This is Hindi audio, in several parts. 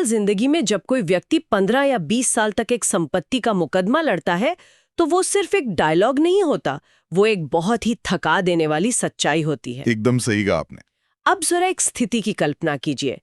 जिंदगी में जब कोई व्यक्ति 15 या 20 साल तक एक संपत्ति का मुकदमा लड़ता है तो वो सिर्फ एक डायलॉग नहीं होता, वो एक बहुत ही थका देने वाली सच्चाई होती है। एकदम सही कहा आपने। अब जरा एक स्थिति की कल्पना कीजिए।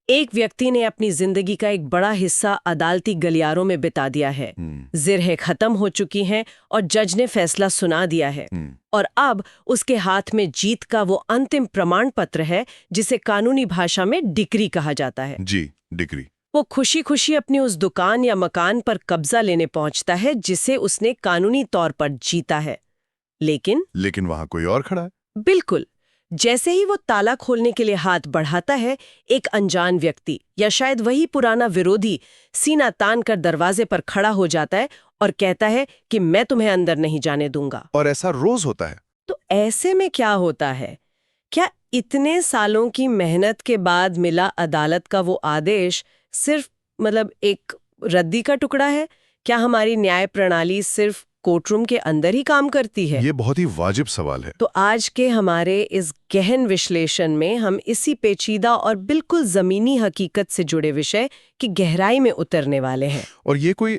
एक व्यक्ति ने अपनी जिंदगी का एक बड़ा हिस्सा अदालती गलियारों में बिता दिया है। जिरहें खत्म हो चुकी हैं और जज ने फैसला सुना दिया है। और अब उसके हाथ में जीत का वो अंतिम प्रमाण पत्र है जिसे कानूनी भाषा में डिक्री कहा जाता है। जी, डिक्री। वो खुशी खुशी अपनी उस दुकान या मकान पर कब्जा लेने पहुंचता है जिसे उसने कानूनी तौर पर जीता है। लेकिन वहां कोई और खड़ा है। बिल्कुल। जैसे ही वो ताला खोलने के लिए हाथ बढ़ाता है, एक अनजान व्यक्ति या शायद वही पुराना विरोधी सीना तान कर दरवाजे पर खड़ा हो जाता है और कहता है कि मैं तुम्हें अंदर नहीं जाने दूंगा। और ऐसा रोज होता है। तो ऐसे में क्या होता है? क्या इतने सालों की मेहनत के बाद मिला अदालत का वो आदेश सिर्फ एक रद्दी का टुकड़ा है? क्या हमारी न्याय प्रणाली सिर्फ कोर्टरूम के अंदर ही काम करती है? ये बहुत ही वाजिब सवाल है। तो आज के हमारे इस गहन विश्लेषण में हम इसी पेचीदा और बिल्कुल जमीनी हकीकत से जुड़े विषय की गहराई में उतरने वाले हैं। और ये कोई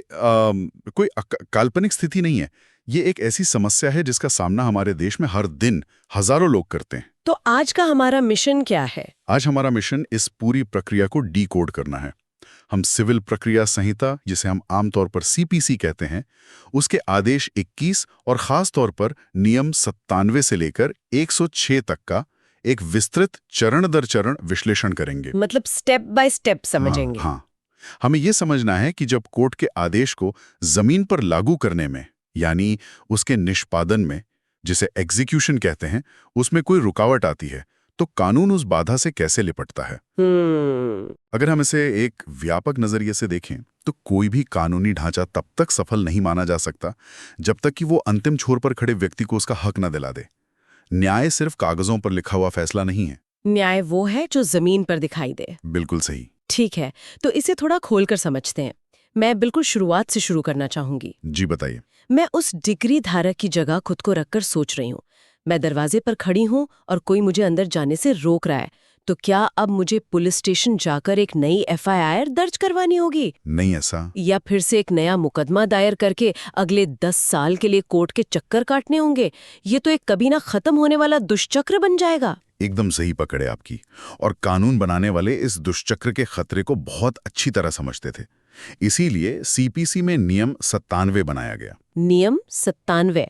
काल्पनिक स्थिति नहीं है। ये एक ऐसी समस्या है जिसका सामना हमारे देश में हर दिन हजारों लोग करते हैं। तो आज का हमारा मिशन क्या है? आज हमारा मिशन इस पूरी प्रक्रिया को डीकोड करना है। हम सिविल प्रक्रिया संहिता, जिसे हम आमतौर पर सीपीसी कहते हैं, उसके आदेश 21 और खास तौर पर नियम 97 से लेकर 106 तक का एक विस्तृत चरण दर चरण विश्लेषण करेंगे। मतलब स्टेप बाय स्टेप समझेंगे। हाँ। हमें यह समझना है कि जब कोर्ट के आदेश को जमीन पर लागू करने में, यानी उसके निष्पादन में, जिसे एग्जीक्यूशन कहते हैं, उसमें कोई रुकावट आती है तो कानून उस बाधा से कैसे लिपटता है। अगर हम इसे एक व्यापक नजरिए से देखें तो कोई भी कानूनी ढांचा तब तक सफल नहीं माना जा सकता जब तक कि वो अंतिम छोर पर खड़े व्यक्ति को उसका हक न दिला दे। न्याय सिर्फ कागजों पर लिखा हुआ फैसला नहीं है। न्याय वो है जो जमीन पर दिखाई दे। बिल्कुल सही। ठीक है, तो इसे थोड़ा खोलकर समझते हैं। मैं बिल्कुल शुरुआत से शुरू करना चाहूंगी। जी बताइए। मैं उस डिग्री धारक की जगह खुद को रखकर सोच रही हूँ। मैं दरवाजे पर खड़ी हूँ और कोई मुझे अंदर जाने से रोक रहा है। तो क्या अब मुझे पुलिस स्टेशन जाकर एक नई एफआईआर दर्ज करवानी होगी? नहीं ऐसा। या फिर से एक नया मुकदमा दायर करके अगले 10 साल के लिए कोर्ट के चक्कर काटने होंगे? ये तो एक कभी ना खत्म होने वाला दुष्चक्र बन जाएगा। एकदम सही पकड़े आपकी। और कानून बनाने वाले इस दुष्चक्र के खतरे को बहुत अच्छी तरह समझते थे। इसीलिए सीपीसी में नियम 97 बनाया गया। नियम 97?